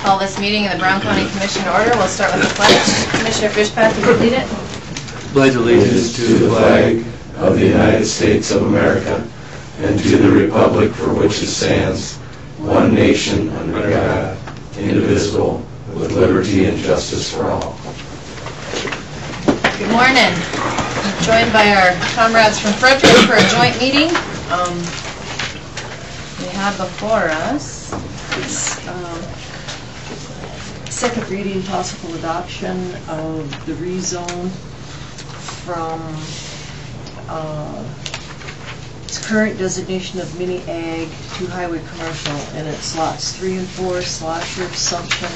Call this meeting of the Brown County Commission to order. We'll start with the pledge. Commissioner Fishback, will you lead it? Pledge allegiance to the flag of the United States of America and to the republic for which it stands, one nation under God, indivisible, with liberty and justice for all. Good morning. I'm joined by our comrades from Frederick for a joint meeting. We have before us second reading, possible adoption of the rezone from its current designation of mini ag to highway commercial, and it's lots 3 and 4, Slosher, Sumption,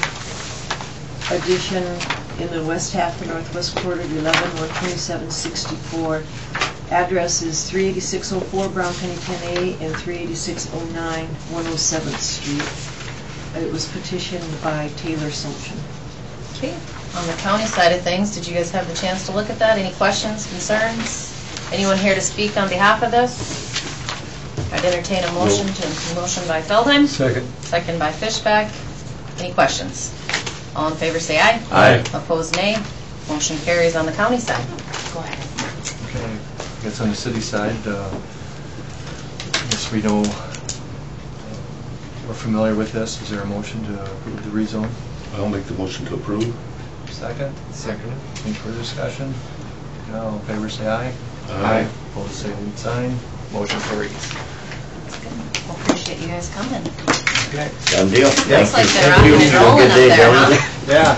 addition in the west half of northwest quarter of 11, 12764. Address is 38604 Brown County 10A and 38609 107th Street. It was petitioned by Taylor Sumption. Okay. On the county side of things, did you guys have the chance to look at that? Any questions, concerns? Anyone here to speak on behalf of this? I'd entertain a motion by Feldheim. Second. Second by Fishback. Any questions? All in favor say aye. Aye. Opposed nay. Motion carries on the county side. Go ahead. Okay, I guess on the city side, I guess we know we're familiar with this. Is there a motion to approve the rezone? I'll make the motion to approve. Second? Second. Any further discussion? No, all in favor say aye. Aye. Opposed say sign. Motion carries. That's good. Well, appreciate you guys coming. Okay. Done deal. Looks like they're rocking and rolling up there, huh? Yeah.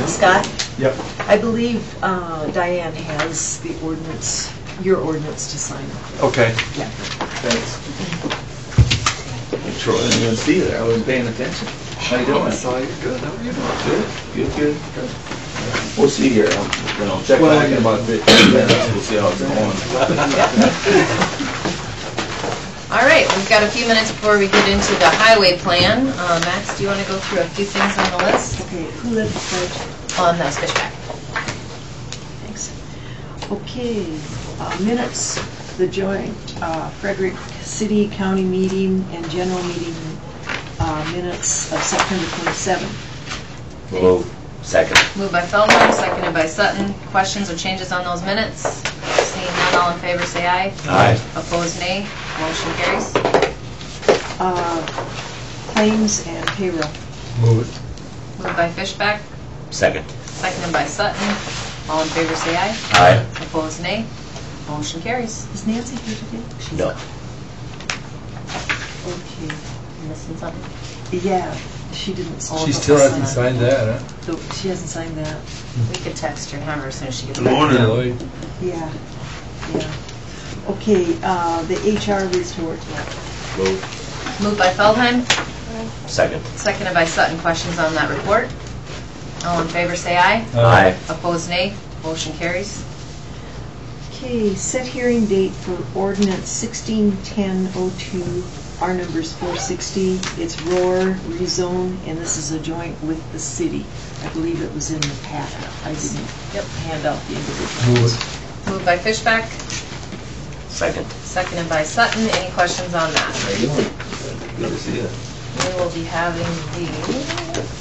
Scott? Yep. I believe Diane has the ordinance, your ordinance to sign. Okay. Yeah. Thanks. Troy, I didn't even see you there. I wasn't paying attention. How you doing? I saw you. Good. How are you doing? Good. We'll see here. Check back in about 15 minutes. We'll see how it's going. All right, we've got a few minutes before we get into the highway plan. Max, do you want to go through a few things on the list? Okay, who led the pledge? On the Fishback. Thanks. Okay, minutes, the joint Frederick City County meeting and general meeting minutes of September 27th. Move. Second. Moved by Feldman, seconded by Sutton. Questions or changes on those minutes? Seeing none, all in favor say aye. Aye. Opposed nay. Motion carries. Claims and payroll. Move it. Moved by Fishback, Second. seconded by Sutton. All in favor say aye. Aye. Opposed nay. Motion carries. Is Nancy here today? She's No. not. Okay. Missing something? Yeah, she didn't. She still hasn't signed that, huh? So she hasn't signed that. We could text her and have her as soon as she gets Good back. morning. Lloyd. Yeah. Okay, the HR report. Move. Moved by Feldheim, Second. seconded by Sutton. Questions on that report? All in favor say aye. Aye. Opposed nay. Motion carries. Okay, set hearing date for ordinance 161002. Our number's 460. It's ROAR rezone, and this is a joint with the city. I believe it was in the packet. I didn't hand out the individual. Move it. Moved by Fishback, Second. seconded by Sutton. Any questions on that? How you doing? Good to see you. We will be having the...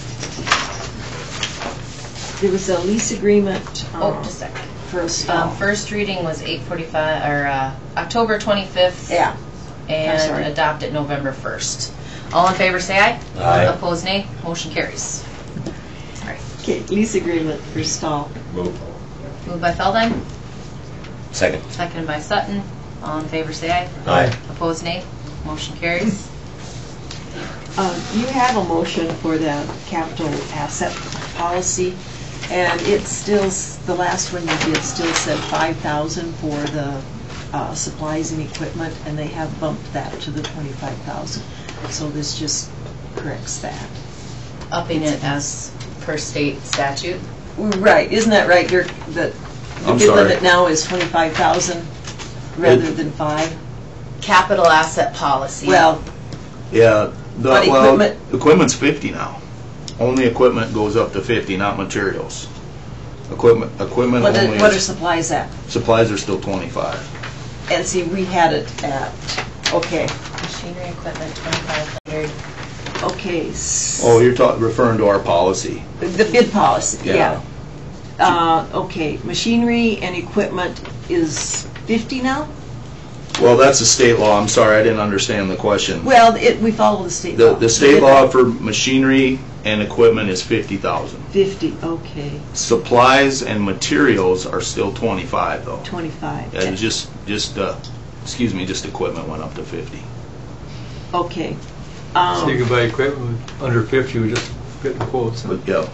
There was a lease agreement just a second. for a stall. First reading was 8/45 or October 25th. Yeah. And I'm sorry. adopted November 1st. All in favor say aye. Aye. Opposed nay. Motion carries. Sorry. Okay, lease agreement for stall. Move. Moved by Feldheim, Second. seconded by Sutton. All in favor say aye. Aye. Opposed nay. Motion carries. You have a motion for the capital asset policy, and it's still, the last one you did still said 5,000 for the supplies and equipment, and they have bumped that to the 25,000. So this just corrects that. Upping it as per state statute. Right, isn't that right? The I'm bid sorry. limit now is 25,000 rather than 5. Capital asset policy. Well, Yeah, But equipment- equipment's 50 now. Only equipment goes up to 50, not materials. Equipment what only are is, supplies at? supplies are still 25. And see, we had it at, okay. Machinery, equipment, 2,500. Okay. Oh, you're referring to our policy. The bid policy, Yeah. yeah. Okay, machinery and equipment is 50 now? Well, that's a state law. I'm sorry, I didn't understand the question. Well, we follow the state law. The state law for machinery and equipment is 50,000. 50, okay, Supplies and materials are still 25 though. 25. And just equipment went up to 50. Okay. So you can buy equipment under 50, we just get the quotes. But yeah, you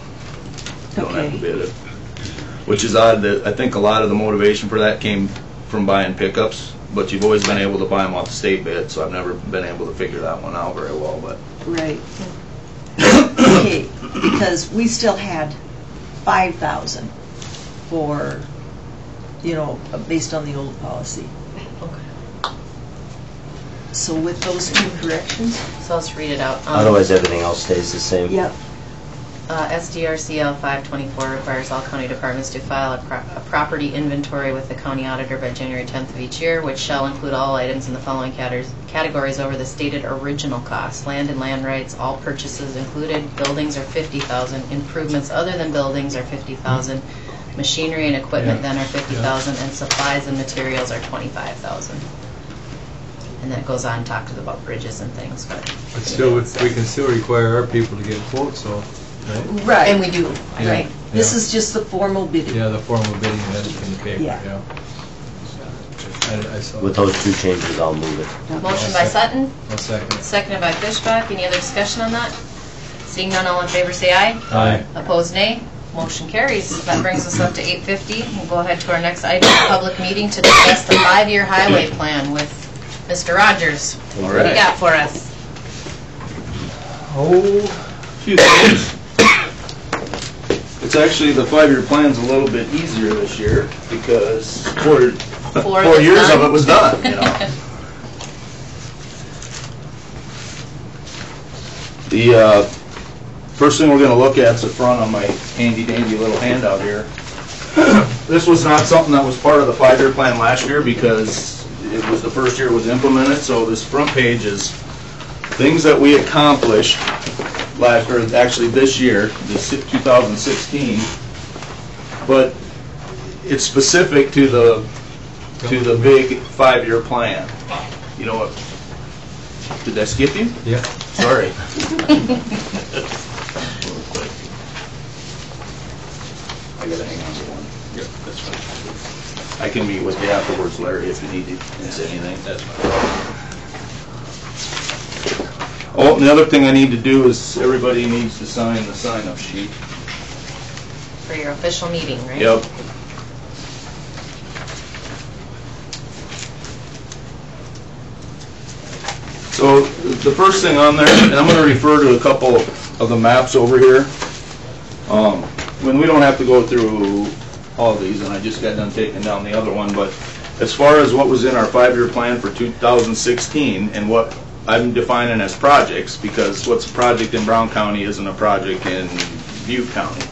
don't have Okay. to bid it. Which is odd that I think a lot of the motivation for that came from buying pickups, but you've always been able to buy them off the state bid, so I've never been able to figure that one out very well, but. Right. Okay, because we still had 5,000 for, based on the old policy. Okay. So with those two corrections? So let's read it out. Otherwise, everything else stays the same. Yep. SDRCL 524 requires all county departments to file a property inventory with the county auditor by January 10th of each year, which shall include all items in the following categories over the stated original cost. Land and land rights, all purchases included. Buildings are $50,000. Improvements other than buildings are $50,000. Machinery and equipment then are $50,000, and supplies and materials are $25,000. And then it goes on and talks about bridges and things, but still, we can still require our people to get quotes, so, right? Right. and we do, Yeah. right? This is just the formal bidding. Yeah, the formal bidding, that's in the paper, Yeah. yeah. I saw With that. those two changes, I'll move it. Motion by Sutton, I'll second. seconded by Fishbach. Any other discussion on that? Seeing none, all in favor say aye. Aye. Opposed, nay. Motion carries. That brings us up to 8:50. We'll go ahead to our next item, public meeting to discuss the 5-year highway plan with Mr. Rogers. All What do you right. got for us? Oh, few things. It's actually, the 5-year plan's a little bit easier this year because 4 years of it was done, The first thing we're going to look at is the front on my handy dandy little handout here. This was not something that was part of the 5-year plan last year because it was the first year it was implemented, so this front page is things that we accomplished last, or actually this year, this 2016, but it's specific to the big 5-year plan. You know what? Did I skip you? Yeah. Sorry. I gotta hang on to one. Yeah, that's fine. I can meet with you afterwards, Larry, if you need to say anything. That's fine. Oh, and the other thing I need to do is everybody needs to sign the sign-up sheet. For your official meeting, right? Yep. So the first thing on there, and I'm going to refer to a couple of the maps over here. When we don't have to go through all of these, and I just got done taking down the other one, but as far as what was in our 5-year plan for 2016 and what I'm defining as projects, because what's a project in Brown County isn't a project in Butte County.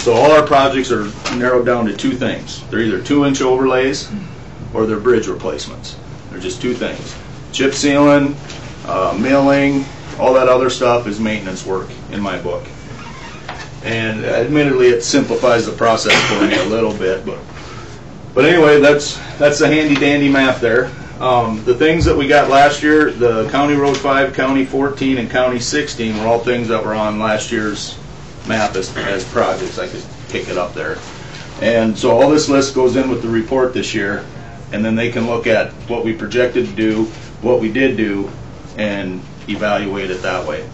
So all our projects are narrowed down to 2 things. They're either 2-inch overlays or they're bridge replacements. They're just 2 things. Chip sealing, milling, all that other stuff is maintenance work in my book. And admittedly, it simplifies the process for me a little bit, but anyway, that's the handy dandy map there. The things that we got last year, the County Road 5, County 14, and County 16 were all things that were on last year's map as projects. I could pick it up there. And so all this list goes in with the report this year, and then they can look at what we projected to do, what we did do, and evaluate it that way.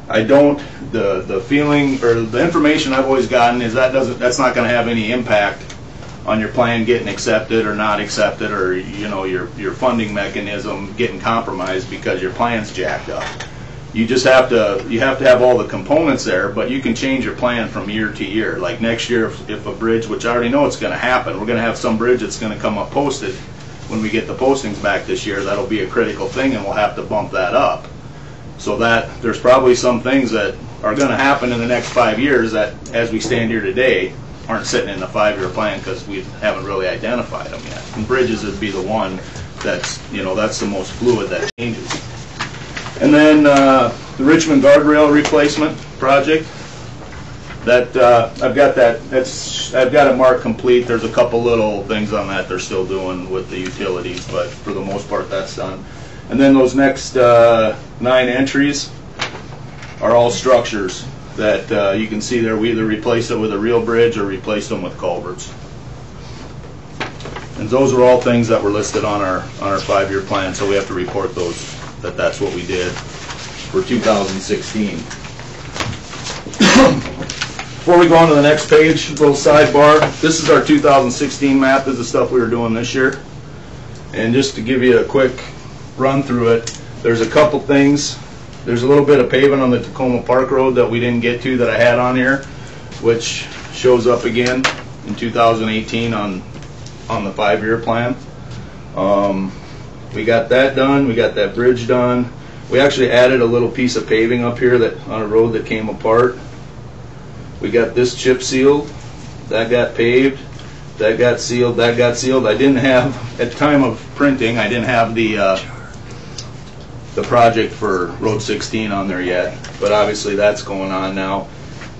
The feeling, or the information I've always gotten is that's not going to have any impact on your plan getting accepted or not accepted, or your funding mechanism getting compromised because your plan's jacked up. You just have to have all the components there, but you can change your plan from year to year. Like next year, if a bridge, which I already know it's going to happen, we're going to have some bridge that's going to come up posted. When we get the postings back this year, that'll be a critical thing, and we'll have to bump that up. So that there's probably some things that are going to happen in the next 5 years that, as we stand here today, aren't sitting in the 5-year plan because we haven't really identified them yet. And bridges would be the one that's the most fluid that changes. And then the Richmond guardrail replacement project. That I've got it marked complete. There's a couple little things on that they're still doing with the utilities, but for the most part that's done. And then those next 9 entries are all structures that you can see there. We either replace it with a real bridge or replace them with culverts. And those are all things that were listed on our 5-year plan, so we have to report those, that's what we did for 2016. Before we go on to the next page, a little sidebar. This is our 2016 map. This is the stuff we were doing this year. And just to give you a quick run through it, there's a couple things. There's a little bit of paving on the Tacoma Park Road that we didn't get to that I had on here, which shows up again in 2018 on the 5-year plan. We got that done. We got that bridge done. We actually added a little piece of paving up here that on a road that came apart. We got this chip sealed. That got paved. That got sealed. That got sealed. I didn't have, at the time of printing, I didn't have the project for Road 16 on there yet, but obviously that's going on now.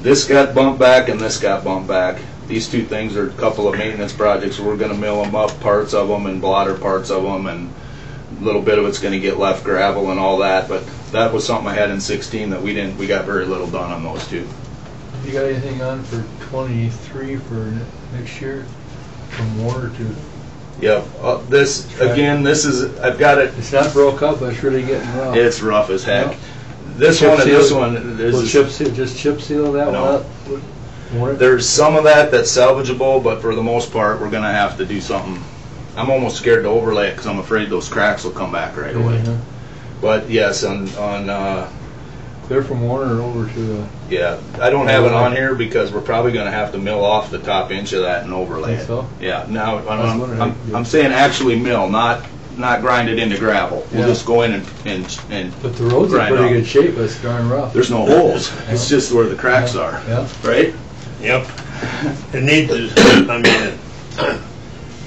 This got bumped back and this got bumped back. These two things are a couple of maintenance projects. We're going to mill them up, parts of them, and blotter parts of them, and a little bit of it's going to get left gravel and all that, but that was something I had in 16 that we got very little done on those two. You got anything on for 23 for next year from Warner to? Yep. This is, I've got it. It's not broke up, but it's really getting rough. It's rough as heck. Yep. This Chip one and seal. this one. Will just chip seal that No. one up? There's some of that that's salvageable, but for the most part, we're going to have to do something. I'm almost scared to overlay it because I'm afraid those cracks will come back right away. Mm-hmm. But yes, on Clear from Warner over to yeah, I don't have it on here because we're probably going to have to mill off the top inch of that and overlay it. so? Yeah. Now wondering I'm saying actually mill, not grind it into gravel. We'll Yeah. just go in and But the road's in grind pretty off. good shape, but it's darn rough. There's no holes. It's just where the cracks are. Yeah. Right? Yep. It needs to,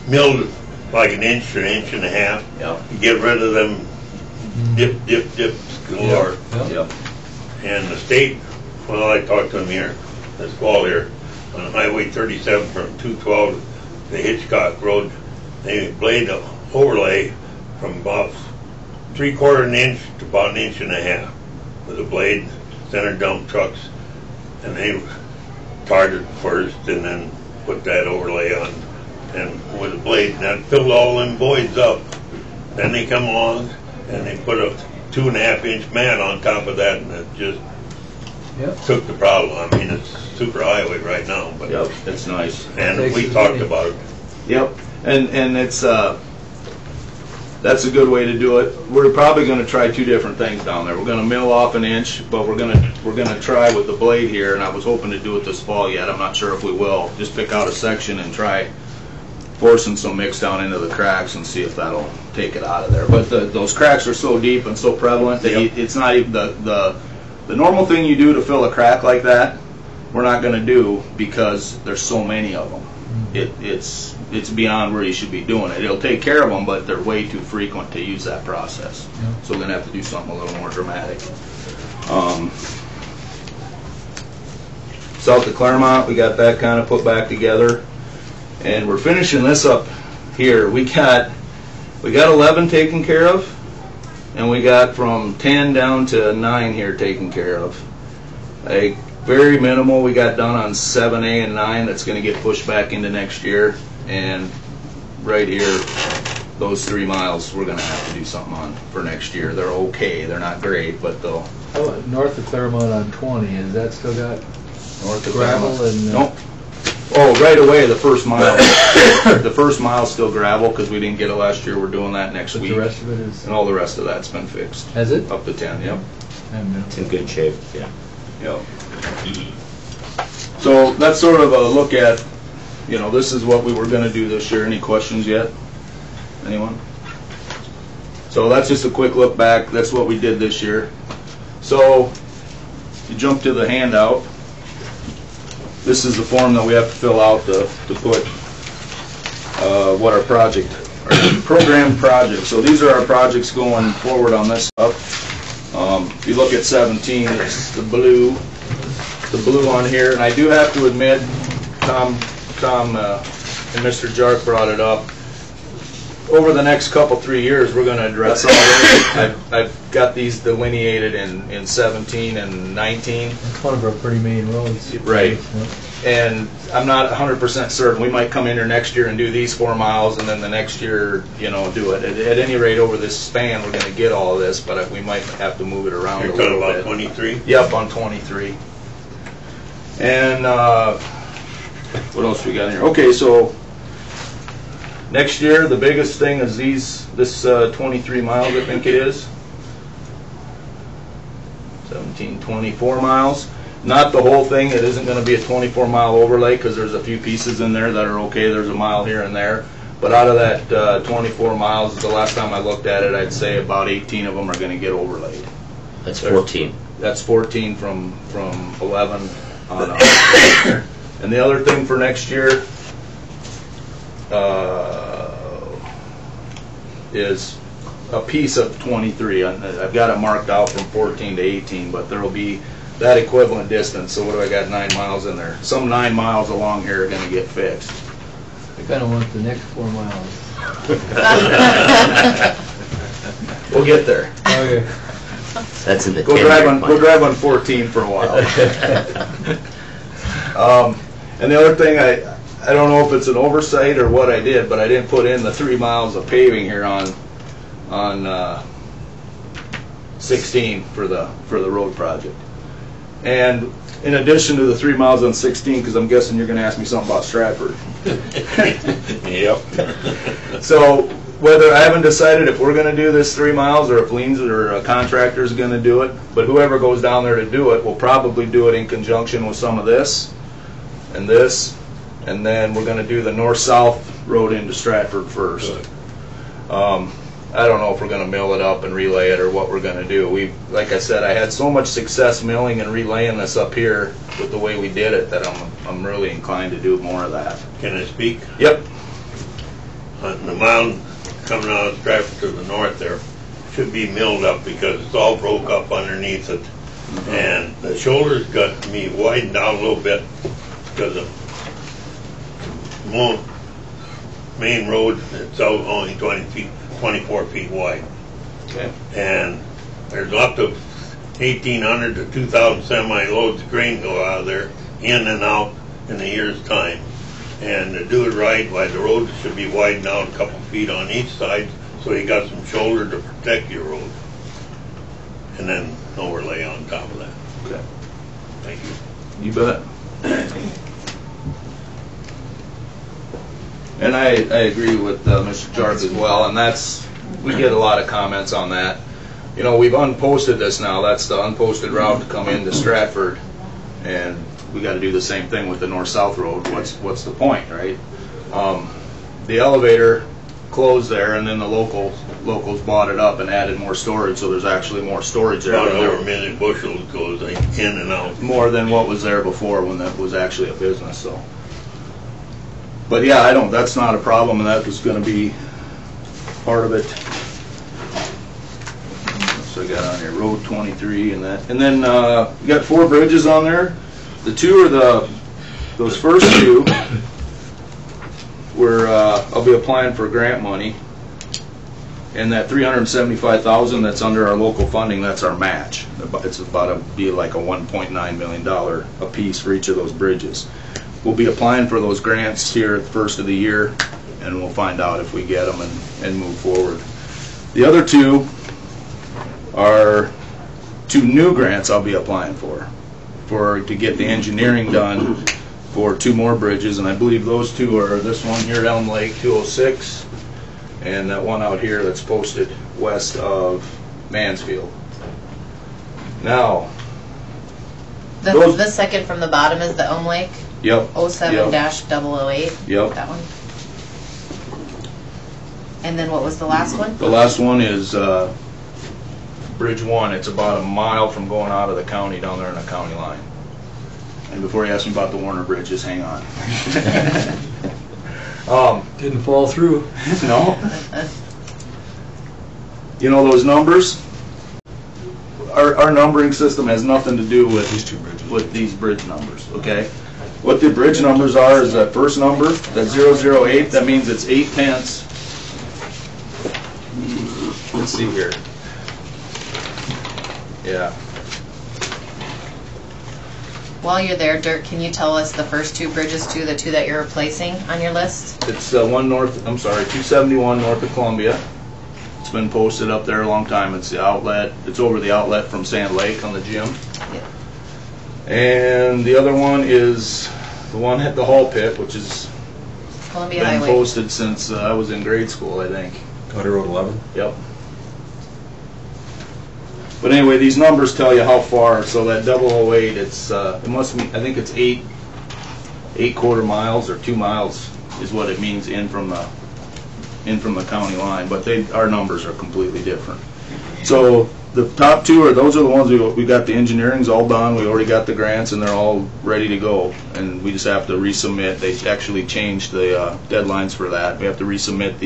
milled like an inch or an inch and a half. Yep. Get rid of them dips galore. Yeah. Yep. And the state, well, I talked to them here this fall here, on Highway 37 from 212 to Hitchcock Road. They blade the overlay from about 3/4 inch to about an inch and a half with a blade, center dump trucks, and they tarred it first and then put that overlay on and with a blade, and that filled all them voids up. Then they come along and they put a 2.5-inch mat on top of that, and it just Yep. took the problem. I mean, it's super highway right now, but Yep. It's nice. and Takes we it talked easy. about it. Yep, and it's that's a good way to do it. We're probably going to try 2 different things down there. We're going to mill off an inch, but we're going to try with the blade here. And I was hoping to do it this fall yet. I'm not sure if we will. Just pick out a section and try forcing some mix down into the cracks and see if that'll take it out of there. But those cracks are so deep and so prevalent that Yep. it's not even the normal thing you do to fill a crack like that. We're not going to do because there's so many of them. It's beyond where you should be doing it. It'll take care of them, but they're way too frequent to use that process. Yeah. So we're going to have to do something a little more dramatic. South of Claremont, we got that kind of put back together. And we're finishing this up here. We got 11 taken care of, and we got from 10 down to 9 here taken care of. Very minimal we got done on 7A and 9 that's going to get pushed back into next year. And right here, those 3 miles we're going to have to do something on for next year. They're okay. They're not great, but they'll... How about north of Claremont on 20? Is that still got North of gravel Claremont. and? Nope. Oh, right away, the first mile. The first mile's still gravel because we didn't get it last year. We're doing that next But week. the rest of it is? And all the rest of that's been fixed. Has it? Up to 10, yep. It's in good shape, yeah. Yep. So that's sort of a look at, this is what we were going to do this year. Any questions yet? Anyone? So that's just a quick look back. That's what we did this year. So you jump to the handout. This is the form that we have to fill out to put what our program projects. So these are our projects going forward on this stuff. If you look at 17, it's the blue on here, and I do have to admit, Tom and Mr. Jark brought it up. Over the next couple, 3 years, we're going to address all this. I've got these delineated in 17 and 19. It's one of our pretty main roads. Right. Yeah. And I'm not 100% certain. We might come in here next year and do these 4 miles, and then the next year, you know, do it. At any rate, over this span, we're going to get all of this, but we might have to move it around You're a little talking bit. about 23? Yep, on 23. And what else we got in here? Okay, so next year, the biggest thing is this 23 miles, I think it is. 17, 24 miles. Not the whole thing. It isn't going to be a 24-mile overlay because there's a few pieces in there that are okay. There's a mile here and there. But out of that 24 miles, the last time I looked at it, I'd say about 18 of them are going to get overlaid. That's 14. That's 14 from 11 on up. And the other thing for next year is a piece of 23. I've got it marked out from 14 to 18, but there will be that equivalent distance. So what do I got, 9 miles in there? Some 9 miles along here are going to get fixed. I kind of want the next 4 miles. We'll get there. Okay. That's in the Go 10-year drive plan. on 14 for a while. And the other thing, I don't know if it's an oversight or what I did, but I didn't put in the 3 miles of paving here on 16 for the road project. And in addition to the 3 miles on 16, because I'm guessing you're going to ask me something about Stratford. Yep. So whether I haven't decided if we're going to do this 3 miles or if Leans or a contractor is going to do it, but whoever goes down there to do it will probably do it in conjunction with some of this, and then we're going to do the north-south road into Stratford first. I don't know if we're going to mill it up and relay it or what we're going to do. Like I said, I had so much success milling and relaying this up here with the way we did it that I'm really inclined to do more of that. Can I speak? Yep. The mound coming out of Stratford to the north there should be milled up because it's all broke up underneath it. And the shoulder's got to be widened out a little bit because of main road, it's only 24 feet wide. Okay. And there's up to 1,800 to 2,000 semi-loads of grain go out of there, in and out in a year's time. And to do it right, why the road should be widened out a couple feet on each side, so you got some shoulder to protect your road. And then overlay on top of that. Okay. Thank you. You bet. And I agree with Mr. Jark as well, and we get a lot of comments on that. You know, we've unposted this now. That's the unposted route to come into Stratford, and we got to do the same thing with the north-south road. What's the point, right? The elevator closed there, and then the locals bought it up and added more storage, so there's actually more storage there. About over a million bushels goes in and out. More than what was there before when that was actually a business, so. But yeah, that's not a problem, and that was going to be part of it. So I got on here, Road 23 and that. And then you got 4 bridges on there. The 2 are those first 2 where I'll be applying for grant money. And that $375,000 that's under our local funding, that's our match. It's about to be like a $1.9 million a piece for each of those bridges. We'll be applying for those grants here at the first of the year, and we'll find out if we get them and move forward. The other 2 are 2 new grants I'll be applying for to get the engineering done for 2 more bridges, and I believe those 2 are this one here at Elm Lake 206 and that one out here that's posted west of Mansfield. Now, The second from the bottom is the Elm Lake yep. 07-008. Yep. That one. And then what was the last one? The last one is Bridge 1. It's about a mile from going out of the county down there in the county line. And before you ask me about the Warner Bridge, just hang on. Didn't fall through. No. You know those numbers? our numbering system has nothing to do with These two bridges. with these bridge numbers, okay? What the bridge numbers are is that first number, that 008, that means it's 8 tenths. Let's see here. Yeah. While you're there, Dirk, can you tell us the first two bridges too, the two that you're replacing on your list? It's 271 north of Columbia. It's been posted up there a long time. It's the outlet, it's over the outlet from Sand Lake on the gym. Yeah. And the other one is the one at the Hall Pit, which has Columbia been Highway. posted since I was in grade school, I think. County Road 11? Yep. But anyway, these numbers tell you how far. So that 008, it's it must be, I think it's 8 quarter miles or 2 miles is what it means in from the county line. But our numbers are completely different. So the top two those are the ones we got. The engineering's all done. We already got the grants and they're all ready to go. And we just have to resubmit. They actually changed the deadlines for that. We have to resubmit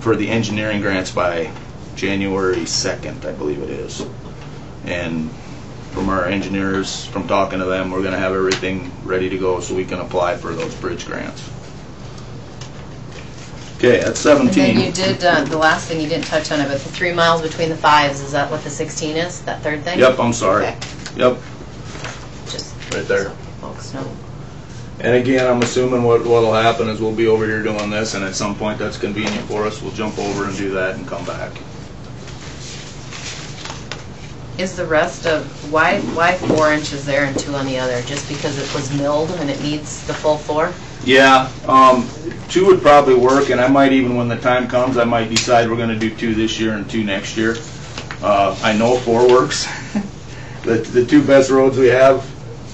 for the engineering grants by January 2nd, I believe it is. And from our engineers, from talking to them, we're going to have everything ready to go so we can apply for those bridge grants. Okay, that's 17. And then you did, the last thing you didn't touch on it, but the 3 miles between the fives, is that what the 16 is, that third thing? Yep, I'm sorry. Okay. Yep, Just right there. so folks know. And again, I'm assuming what'll happen is we'll be over here doing this, and at some point that's convenient for us, we'll jump over and do that and come back. Is the rest of, why 4 inches there and 2 on the other? Just because it was milled and it needs the full 4? Yeah, 2 would probably work, and I might even, when the time comes, I might decide we're going to do 2 this year and 2 next year. I know 4 works. The 2 best roads we have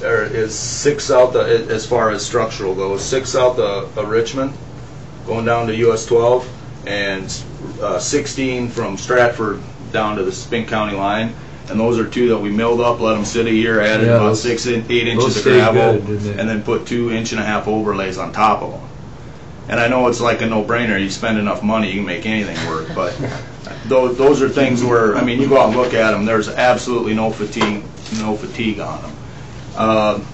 is 6 south, as far as structural goes, 6 south of Richmond, going down to US 12, and 16 from Stratford down to the Spink County line. And those are 2 that we milled up, let them sit a year, added about 8 inches of gravel, and then put 2.5 inch overlays on top of them. And I know it's like a no-brainer. You spend enough money, you can make anything work. But those are things where, I mean, you go out and look at them. There's absolutely no fatigue on them.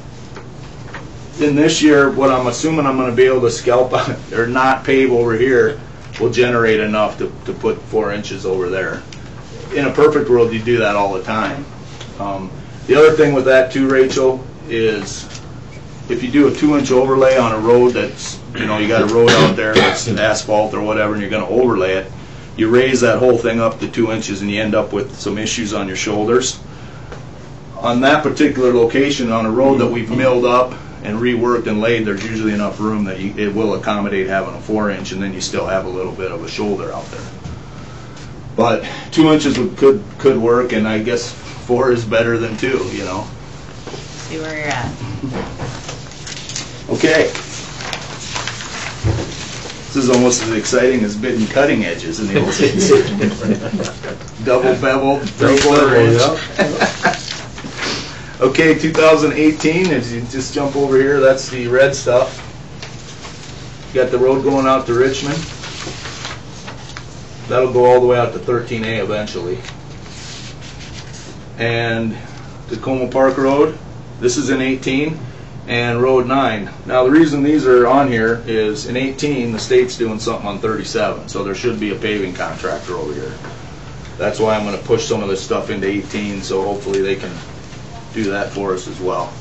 In this year, what I'm assuming I'm going to be able to scalp or not pave over here will generate enough to put 4 inches over there. In a perfect world, you do that all the time. The other thing with that too, Rachel, is if you do a 2-inch overlay on a road that's, you got a road out there that's asphalt or whatever, and you're going to overlay it, you raise that whole thing up to 2 inches and you end up with some issues on your shoulders. On that particular location, on a road that we've milled up and reworked and laid, there's usually enough room that it will accommodate having a 4-inch, and then you still have a little bit of a shoulder out there. But 2 inches could work, and I guess 4 is better than 2, See where you're at. Okay. This is almost as exciting as bidding cutting edges in the old days. Double bevel, 3/4 inch. Okay, 2018, as you just jump over here, that's the red stuff. You got the road going out to Richmond. That'll go all the way out to 13A eventually. And Tacoma Park Road, this is in 18, and Road 9. Now the reason these are on here is in 18, the state's doing something on 37, so there should be a paving contractor over here. That's why I'm going to push some of this stuff into 18, so hopefully they can do that for us as well.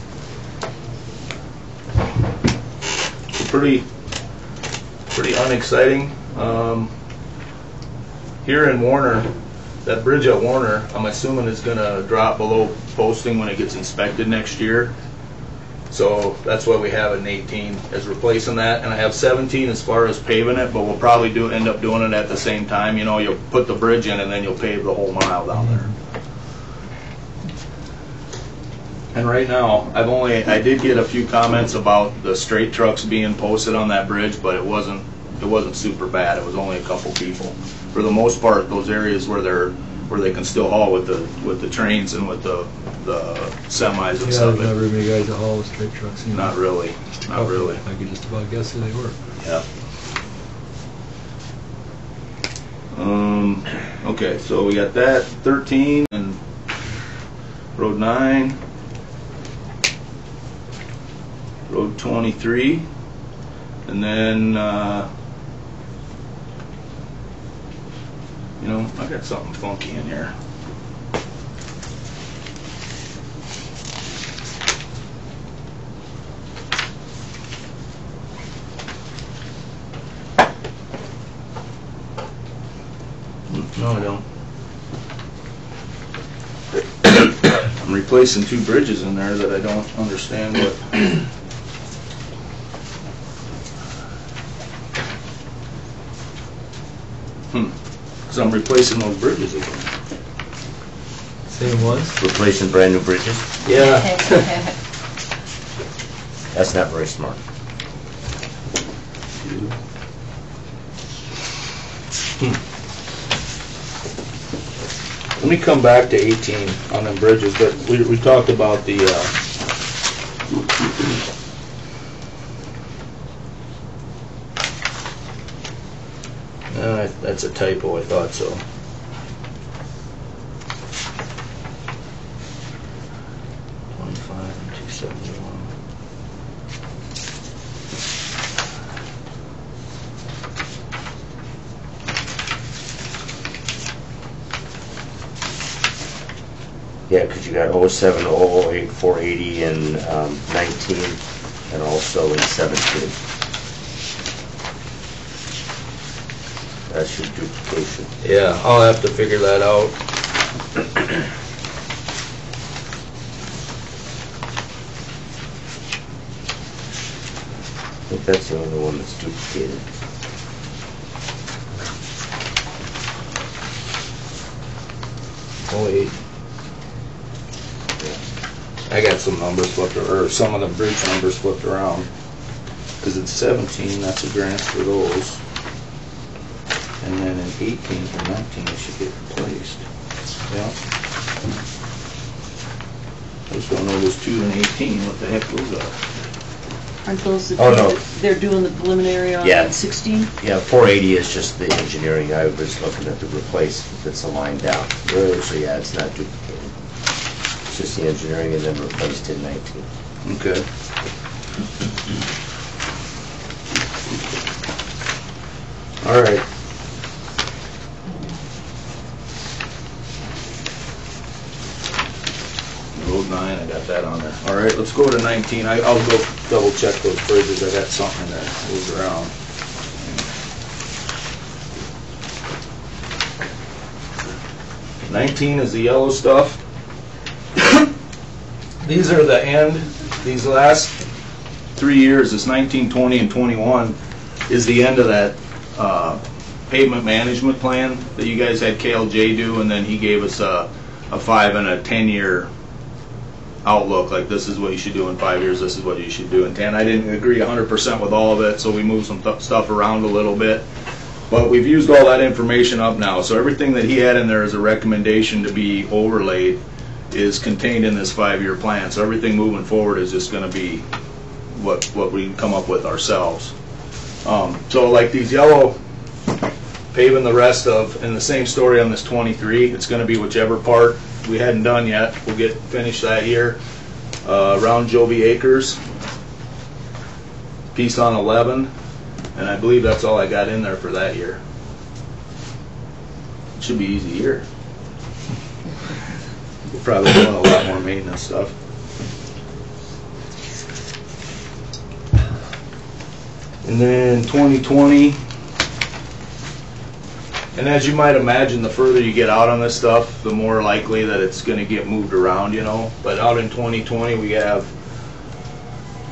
Pretty unexciting. Here in Warner, that bridge at Warner, I'm assuming is going to drop below posting when it gets inspected next year. So that's why we have it in 18 as replacing that. And I have 17 as far as paving it, but we'll probably end up doing it at the same time. You'll put the bridge in and then you'll pave the whole mile down there. And right now, I did get a few comments about the straight trucks being posted on that bridge, but it wasn't super bad. It was only a couple people. For the most part, those areas where they can still haul with the trains and with the semis and stuff. Yeah, there's not very many guys that haul with straight trucks anymore. Not really. Not really. I could just about guess who they were. Yeah. Okay, so we got that 13, and Road 9, Road 23, and then, you know, I got something funky in here. No, I don't. I'm replacing 2 bridges in there that I don't understand what. Because I'm replacing those bridges again. Same ones? Replacing brand new bridges? Yeah. That's not very smart. Let me come back to 18 on them bridges, but we talked about the, that's a typo, I thought so. Yeah, because you got 07, 008, 480 in 19, and also in 17. That's your duplication. Yeah, I'll have to figure that out. I think that's the only one that's duplicated. Oh, 08. I got some numbers flipped, or some of the bridge numbers flipped around. Because it's 17, that's a grant for those. And then in 18 and 19, they should get replaced. Yeah. I just don't know those 2 and 18, what the heck those are. Aren't those the Oh, two no. that they're doing the preliminary on Yeah. 16? Yeah, 480 is just the engineering. I was looking at the replace that's a line down. So yeah, it's not duplicated. It's just the engineering and then replaced in 19. Okay. All right. Road 9, I got that on there. All right, let's go to 19. I'll go double check those bridges. I got something in there moved around. '19 is the yellow stuff. These are the end. These last 3 years, this 19, 20, and 21, is the end of that pavement management plan that you guys had KLJ do, and then he gave us a 5 and a 10-year outlook, like this is what you should do in 5 years, this is what you should do in 10. I didn't agree 100% with all of it, so we moved some stuff around a little bit. But we've used all that information up now, so everything that he had in there as a recommendation to be overlaid is contained in this 5-year plan. So everything moving forward is just going to be what we come up with ourselves. So like these yellow, paving the rest of, and the same story on this 23, it's going to be whichever part we hadn't done yet. We'll get finished that year. Around Joby Acres, piece on 11, and I believe that's all I got in there for that year. It should be easy year. We're probably doing a lot more maintenance stuff. And then 2020, and as you might imagine, the further you get out on this stuff, the more likely that it's going to get moved around, you know. But out in 2020, we have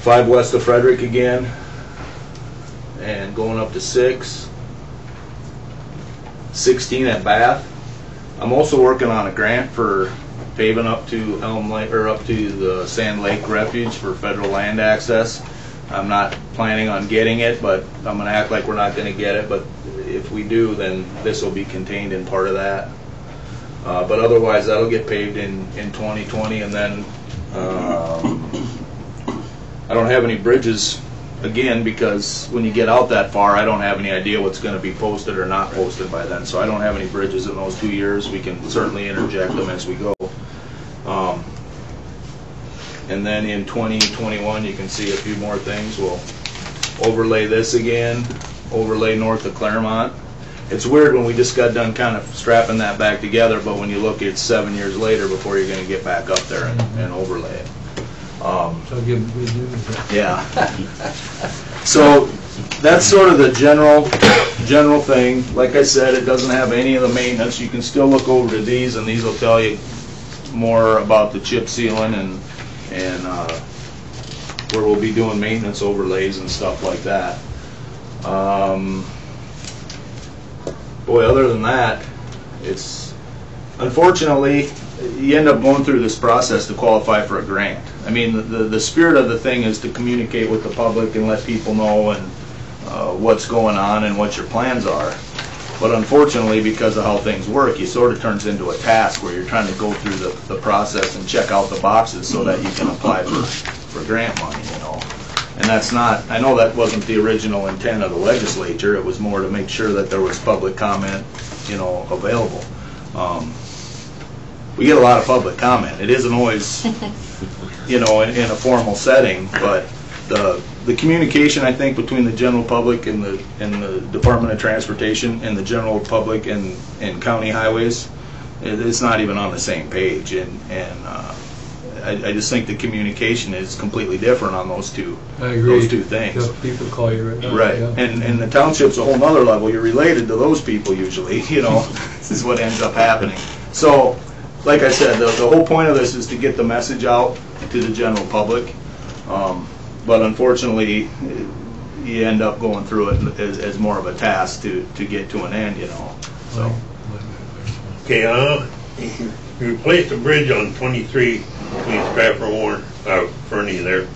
5 west of Frederick again, and going up to 6, 16 at Bath. I'm also working on a grant for paving up to Elm Lake, or up to the Sand Lake Refuge for federal land access. I'm not planning on getting it, but I'm going to act like we're not going to get it. But if we do, then this will be contained in part of that. But otherwise, that'll get paved in 2020, and then I don't have any bridges again, because when you get out that far, I don't have any idea what's going to be posted or not posted by then. So I don't have any bridges in those 2 years. We can certainly interject them as we go. And then in 2021, you can see a few more things. We'll overlay this again, overlay north of Claremont. It's weird when we just got done kind of strapping that back together, but when you look, it's 7 years later before you're going to get back up there and overlay it. So give them good news. Yeah. So that's sort of the general thing. Like I said, it doesn't have any of the maintenance. You can still look over to these, and these will tell you more about the chip sealing and where we'll be doing maintenance overlays and stuff like that. Boy, other than that, it's unfortunately you end up going through this process to qualify for a grant. I mean, the spirit of the thing is to communicate with the public and let people know and what's going on and what your plans are. But unfortunately, because of how things work, it sort of turns into a task where you're trying to go through the process and check out the boxes so that you can apply for grant money, you know. And that's not, I know that wasn't the original intent of the legislature. It was more to make sure that there was public comment, you know, available. We get a lot of public comment. It isn't always, you know, in a formal setting, but the communication, I think, between the general public and the Department of Transportation and the general public and county highways, it's not even on the same page. And I just think the communication is completely different on those two. I agree. Those two things. Yeah, people call you right now. Right, Yeah. and the township's a whole nother level. You're related to those people usually, you know. This is what ends up happening. So, like I said, the whole point of this is to get the message out to the general public. But unfortunately, you end up going through it as more of a task to get to an end, you know. So. Okay, you replaced the bridge on 23 between Stratford and Warren, Fernie there.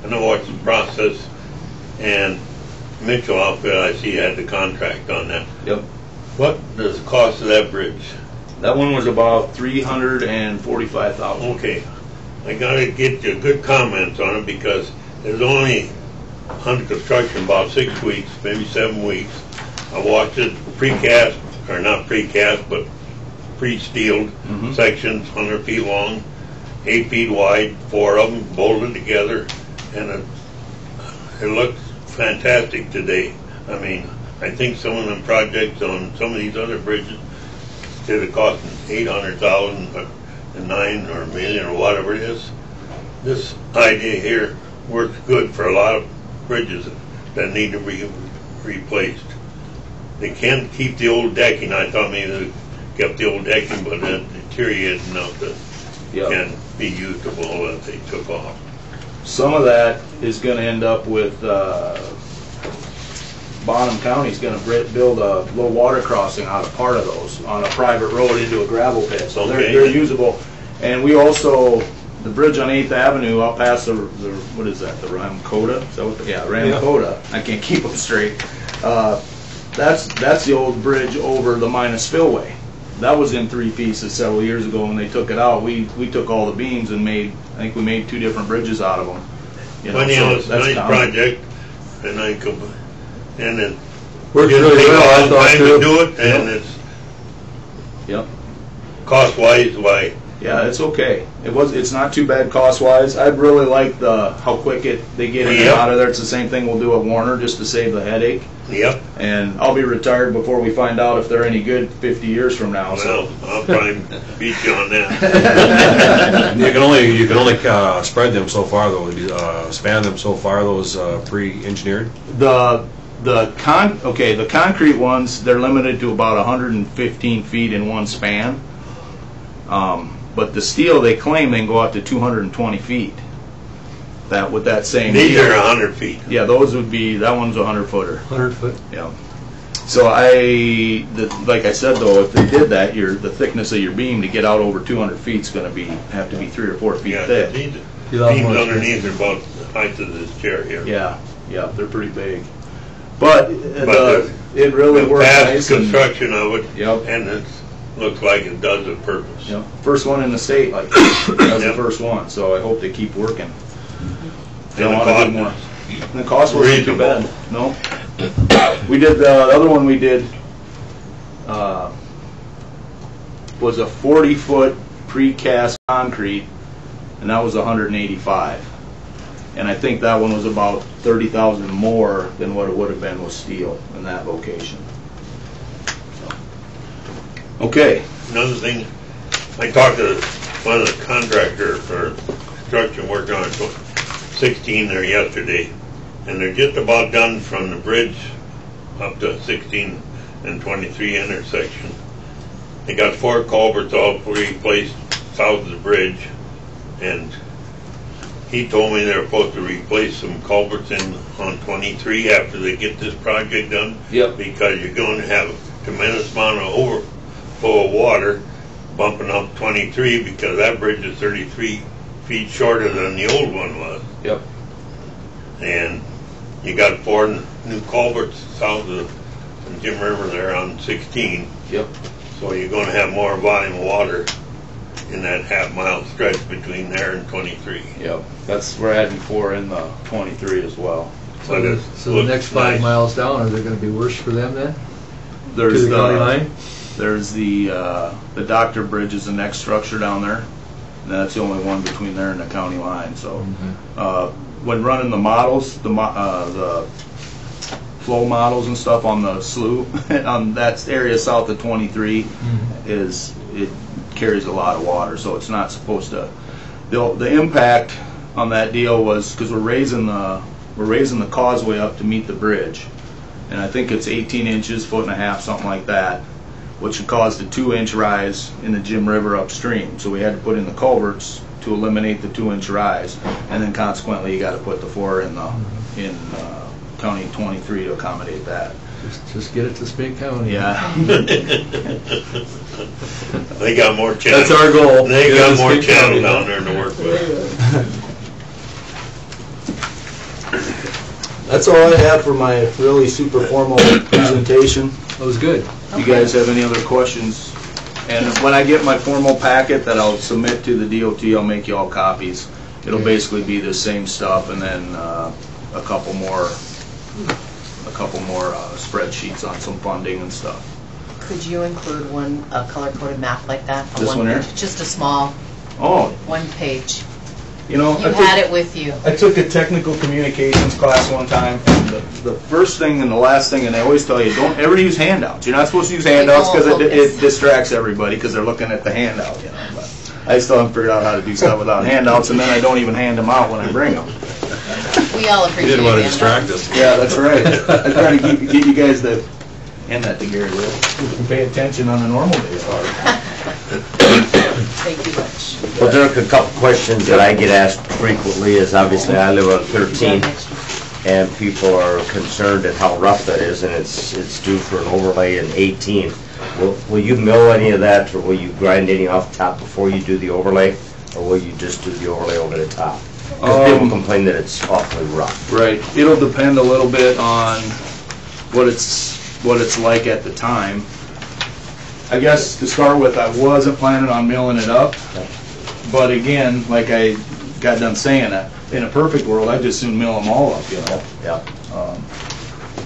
I know what's the process, and Mitchell outfit I see had the contract on that. Yep. What does the cost of that bridge? That one was about $345,000. Okay, I gotta get you good comments on it because there's only under construction about 6 weeks, maybe 7 weeks. I watched it precast, or not precast, but pre-steeled sections, 100 feet long, 8 feet wide, 4 of them bolted together, and it looks fantastic today. I mean, I think some of them projects on some of these other bridges instead of costing $800,000 and $9 or $1 million or whatever it is. This idea here works good for a lot of bridges that need to be replaced. They can't keep the old decking. I thought maybe they kept the old decking, but it deteriorated enough that it can be usable that they took off. Some of that is going to end up with Bonham County's going to build a low water crossing out of part of those on a private road into a gravel pit. So they're usable. And we also, the bridge on 8th Avenue up past the what is that, the Ramkota? Is that what Ramkota. I can't keep them straight. That's the old bridge over the Mina Spillway. That was in 3 pieces several years ago when they took it out. We took all the beams and I think we made 2 different bridges out of them. You know, it's a nice project, and it works really well, I thought, time too. to do it, and it's cost-wise, why? Yeah, it's okay. It's not too bad cost-wise. I really like how quick they get in and out of there. It's the same thing we'll do at Warner just to save the headache. Yep. And I'll be retired before we find out if they're any good 50 years from now. Well, I'll probably beat you on that. You can only spread them so far though. Span them so far. Those pre-engineered. The concrete ones, they're limited to about 115 feet in one span. But the steel, they claim they can go out to 220 feet. With that same These deal. are 100 feet. Yeah, those would be, that one's a 100-footer. 100 foot. Yeah. So like I said though, if they did that, the thickness of your beam to get out over 200 feet is going to have to be 3 or 4 feet thick. These beams underneath are about the height of this chair here. Yeah, they're pretty big. But it really works nice. Construction of it, Yep. and it looks like it does a purpose. Yep. First one in the state, like that's the first one. So I hope they keep working. They And want to do more. And the cost wasn't too bad. No. We did the other one we did was a 40-foot precast concrete and that was 185. And I think that one was about 30,000 more than what it would have been with steel in that location. So. Okay. Another thing, I talked to one of the contractors for construction work on 16 there yesterday, and they're just about done from the bridge up to 16 and 23 intersection. They got 4 culverts all replaced south of the bridge, and he told me they're supposed to replace some culverts on 23 after they get this project done. Yep. Because you're going to have a tremendous amount of overflow of water bumping up 23 because that bridge is 33 feet shorter than the old one was. Yep. And you got 4 new culverts south of the Jim River there on 16. Yep. So you're going to have more volume of water in that half-mile stretch between there and 23. Yep. That's where I had before in the 23 as well. But it So the looks next 5 nice. miles down, are they gonna be worse for them then? There's To the county line? There's the Doctor Bridge is the next structure down there. And that's the only one between there and the county line. So when running the models, the flow models and stuff on the slough on that area south of 23 it carries a lot of water, so it's not supposed to. The impact on that deal was because we're raising the causeway up to meet the bridge, and I think it's 18 inches, 1.5 feet, something like that, which caused a 2-inch rise in the Jim River upstream. So we had to put in the culverts to eliminate the 2-inch rise, and then consequently you got to put the 4 in County 23 to accommodate that. Just get it to Spink County. Yeah. They got more channels. That's our goal. They Yeah, got just more keep channels counting. down there to work with. That's all I have for my really super formal presentation. That was good. You guys have any other questions? And when I get my formal packet that I'll submit to the DOT, I'll make you all copies. It'll basically be the same stuff, and then a couple more spreadsheets on some funding and stuff. Could you include a color-coded map like that? This one here? Just a small Oh, 1 page. you know, You had it with you. I took a technical communications class one time, and the first thing and the last thing, and they always tell you, don't ever use handouts. You're not supposed to use handouts because it distracts everybody because they're looking at the handout, you know. But I still haven't figured out how to do stuff without handouts, and then I don't even hand them out when I bring them. We all appreciate it. You didn't want to distract us. Yeah, that's right. I try to get you guys to hand that to Gary Will. You can pay attention on a normal day. Thank you much. Well, Dirk, a couple questions that I get asked frequently is obviously I live on 13, and people are concerned at how rough that is, and it's due for an overlay in 18. Will you mill any of that, or will you grind any off the top before you do the overlay, or will you just do the overlay over the top? Because people complain that it's awfully rough. Right. It'll depend a little bit on what it's like at the time. I guess to start with, I wasn't planning on milling it up, but again, like I got done saying, that in a perfect world, I'd just soon mill them all up, you know. Yeah.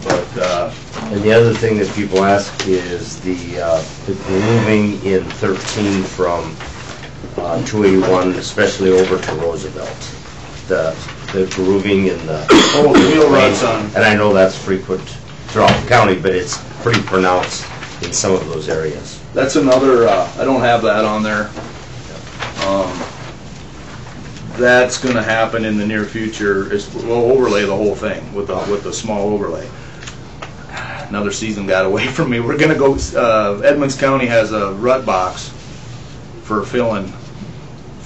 But And the other thing that people ask is the grooving in 13 from 281, especially over to Roosevelt. The grooving in the wheel ruts on. and I know that's frequent throughout the county, but it's pretty pronounced in some of those areas. That's another. I don't have that on there. That's going to happen in the near future. We'll overlay the whole thing with the small overlay. Another season got away from me. We're going to go. Edmonds County has a rut box for filling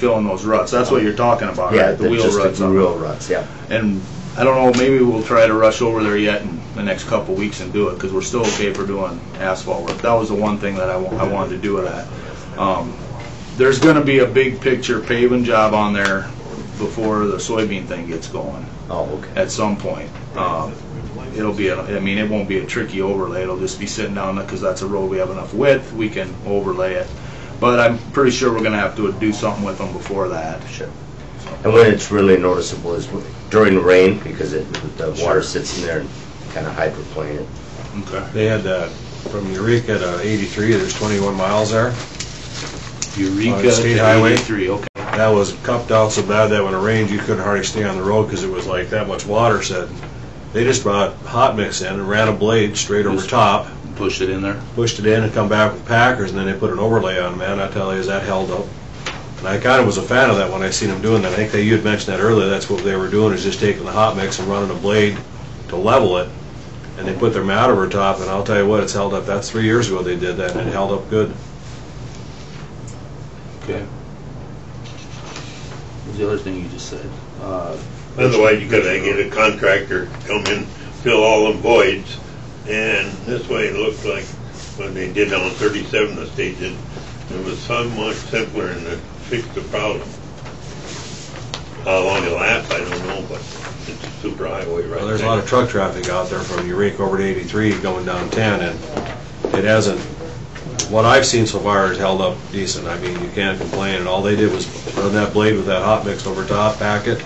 those ruts. That's what you're talking about, Yeah, right? The wheel ruts. The wheel ruts, yeah. And I don't know. Maybe we'll try to rush over there yet in the next couple weeks and do it because we're still okay for doing asphalt work. That was the one thing that I wanted to do with that. There's going to be a big picture paving job on there before the soybean thing gets going. Oh, okay. At some point. It'll be, it won't be a tricky overlay. It'll just be sitting down because that's a road we have enough width. We can overlay it. But I'm pretty sure we're going to have to do something with them before that. Sure. And when it's really noticeable is during the rain because the water sits in there and kind of hydroplane it. Okay. They had from Eureka to 83, there's 21 miles there. Eureka State to Highway. 83, okay. that was cupped out so bad that when it rained, you couldn't hardly stay on the road because it was like that much water set. They just brought hot mix in and ran a blade straight over top, Pushed it in there. pushed it in and come back with Packers, and then they put an overlay on. Man, I tell you, that held up. And I kind of was a fan of that when I seen them doing that. I think that you had mentioned that earlier. That's what they were doing, is just taking the hot mix and running a blade to level it. And they put their mat over top, and I'll tell you what, it's held up. That's 3 years ago they did that, and it held up good. Okay. What's the other thing you just said? Otherwise, you gotta get a contractor come in, fill all them voids, and this way it looked like when they did on 37, the state did, it was so much simpler and it fixed the problem. How long it lasts, I don't know, but it's a super highway right Well, there's a lot of truck traffic out there from Eureka over to 83 going down 10, and it hasn't, what I've seen so far has held up decent. I mean, you can't complain, and all they did was run that blade with that hot mix over top, pack it,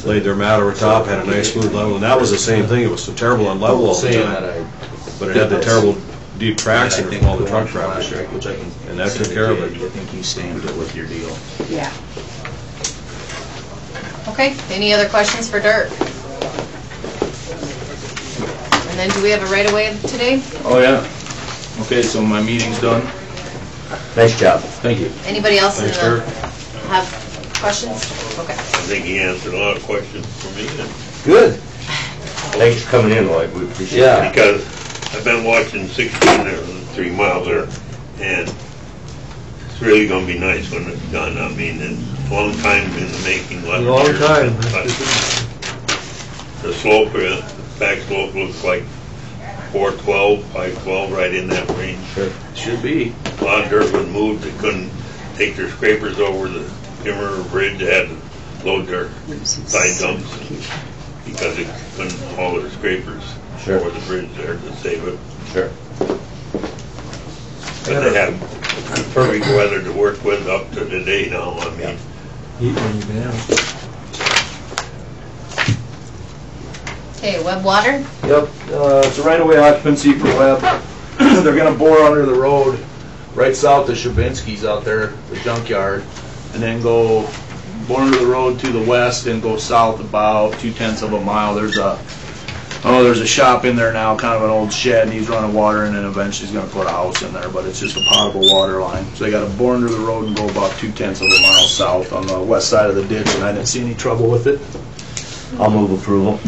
laid their mat over top, had a nice smooth level, and that was the same thing. It was so terrible on level all the Saying that time, but it had the terrible deep tracks in it from all the truck last year, traffic. which I can. And that took care of it. I think you stamped it with your deal. Yeah. Okay, any other questions for Dirk? And then do we have a right-of-way today? Oh, yeah. Okay, so my meeting's done. Nice job. Thank you. Anybody else in Thanks, the, Dirk. have questions? Okay. I think he answered a lot of questions for me, and Good. Thanks for coming in, Lloyd. We appreciate it. because I've been watching 16 or 3 miles there, and it's really gonna be nice when it's done. I mean, it's a long time in the making. 11 Long years, time. but the slope, back slope looks like 412, 512, right in that range. Should be. A lot of dirt was moved. They couldn't take their scrapers over the Timber Bridge. They had to load their side dumps because they couldn't haul their scrapers Sure. over the bridge there to save it. Sure. But they have perfect weather to work with up to today now. I mean, Heat when you've been out. Okay, Webb Water? Yep, it's a right-of-way occupancy for Webb. They're gonna bore under the road right south of Shabinsky's out there, the junkyard, and then go bore under the road to the west and go south about 2/10 of a mile. There's a shop in there now, kind of an old shed, and he's running water in, and eventually he's gonna put a house in there, but it's just a potable water line. So they gotta bore under the road and go about 2/10 of a mile south on the west side of the ditch, and I didn't see any trouble with it. I'll move approval.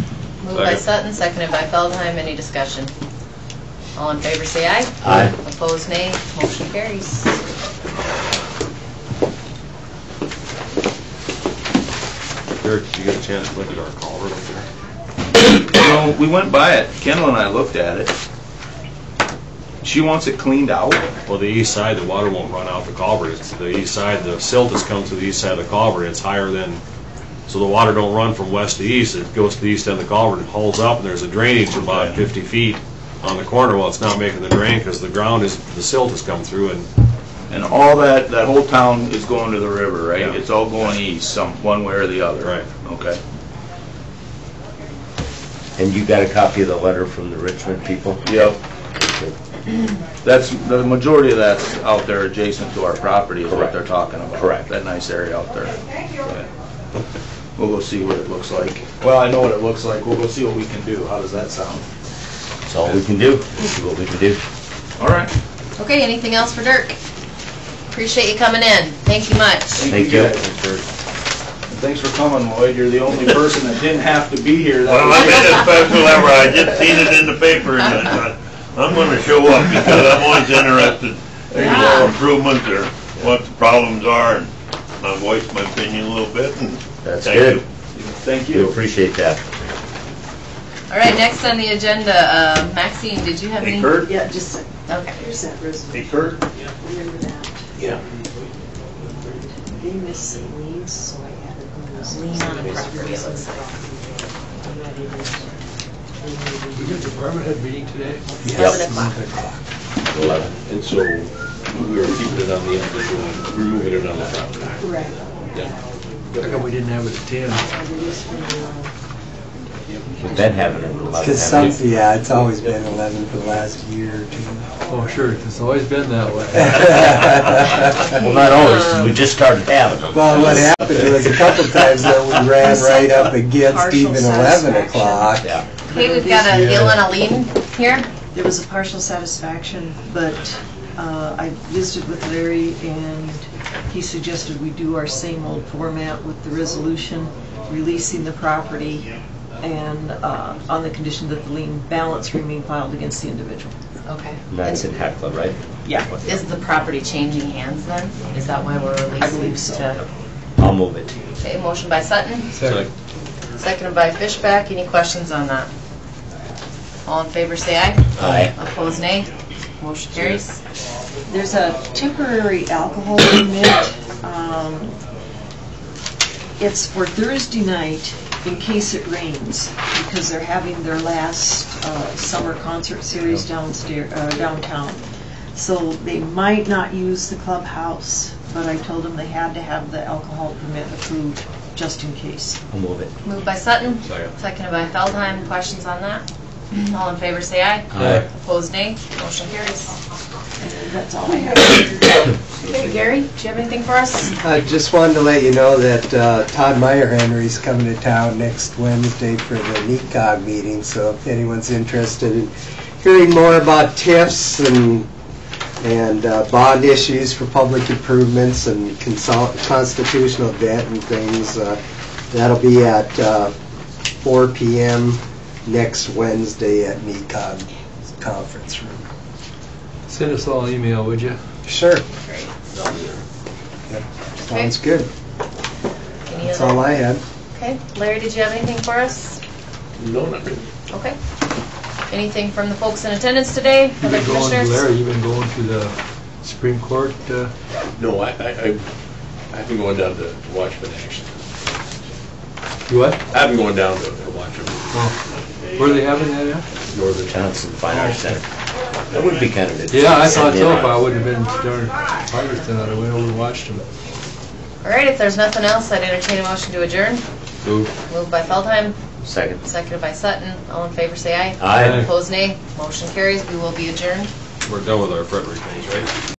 Moved by Sutton, seconded by Feldheim. Any discussion? All in favor, say aye. Aye. Opposed, nay. Motion carries. Derek, did you get a chance to look at our culvert up there? You know, we went by it, Kendall and I looked at it. She wants it cleaned out. Well, the east side, the water won't run out the culvert. It's the east side, the silt has come to the east side of the culvert. It's higher than, so the water don't run from west to east. It goes to the east end of the culvert and holds up, and there's a drainage about 50 feet on the corner. Well, it's not making the drain because the ground is, the silt has come through, and And all that whole town is going to the river, right? Yeah. It's all going east, one way or the other. Right. Okay. And you got a copy of the letter from the Richmond people? Yep. That's, the majority of that's out there adjacent to our property is what Correct. they're talking about. Correct. That nice area out there. Yeah. We'll go see what it looks like. Well, I know what it looks like. We'll go see what we can do. How does that sound? That's all we can do. We'll see what we can do. All right. Okay, anything else for Dirk? Appreciate you coming in. Thank you much. Thank you. guys. And thanks for coming, Lloyd. You're the only person that didn't have to be here. well, I made a special ever. I just seen it in the paper, and I thought, I'm gonna show up because I'm always interested in more improvements or what the problems are, and I voiced my opinion a little bit, and That's thank good. you. Thank We you. appreciate that. All right, next on the agenda, Maxine, did you have any? Hey, Kurt. Yeah, just, Okay. here's that resolution. Hey, Kurt. Remember that. Yeah. They missed some leaves, so I added those. Lien on the property, it looks like. We got the department head meeting today? 11 o'clock. 11. And so we were keeping it on the end of removing it on the property. Right. How come we didn't have it at 10? We've been having it at 11. Because some, yeah, it's always been 11 for the last year or two. Oh, sure, it's always been that way. Well, not always, we just started having them. Well, what happened was a couple times though, we ran right up against Partial even 11 satisfaction. o'clock. Yeah. Okay, we've got a Gil and a Lean here. There was a partial satisfaction, but I visited with Larry, and he suggested we do our same old format with the resolution, releasing the property, and on the condition that the lien balance remain filed against the individual. Okay. And that's in Hecla, right? Yeah. Is the property changing hands then? Is that why we're releasing? I believe so. to- I'll move it. Okay, motion by Sutton, Second. seconded by Fishback. Any questions on that? All in favor, say aye. Aye. Opposed, nay. Motion carries. There's a temporary alcohol permit. It's for Thursday night in case it rains, because they're having their last summer concert series downtown. So they might not use the clubhouse, but I told them they had to have the alcohol permit approved just in case. I'll move it. Moved by Sutton, Second. seconded by Feldheim. Questions on that? All in favor, say aye. Aye. Opposed, nay. Motion carries. And that's all I have. Okay, Gary, do you have anything for us? I just wanted to let you know that Todd Meyer Henry's coming to town next Wednesday for the NECOG meeting, so if anyone's interested in hearing more about TIFs and bond issues for public improvements and constitutional debt and things, that'll be at 4 p.m. next Wednesday at NECOG conference room. Send us all an email, would you? Sure. Great. Yep. Sounds good. Any That's other? all I had. Okay, Larry, did you have anything for us? No, not really. Okay. Anything from the folks in attendance today? You've Other been going, commissioners? Larry, you've been going to the Supreme Court? No, I've been going down to watch them action. You what? I've been going down to watch them. Where are they having that at? Northern Johnson Fine Arts Center. That would be kind of a... Yeah, I thought so. If I wouldn't have been during Farmington, I'd have went over and watched them. All right, if there's nothing else, I'd entertain a motion to adjourn. Move. Moved by Feldheim, Second. seconded by Sutton. All in favor, say aye. Aye. Opposed, nay. Motion carries. We will be adjourned. We're done with our Frederick things, right?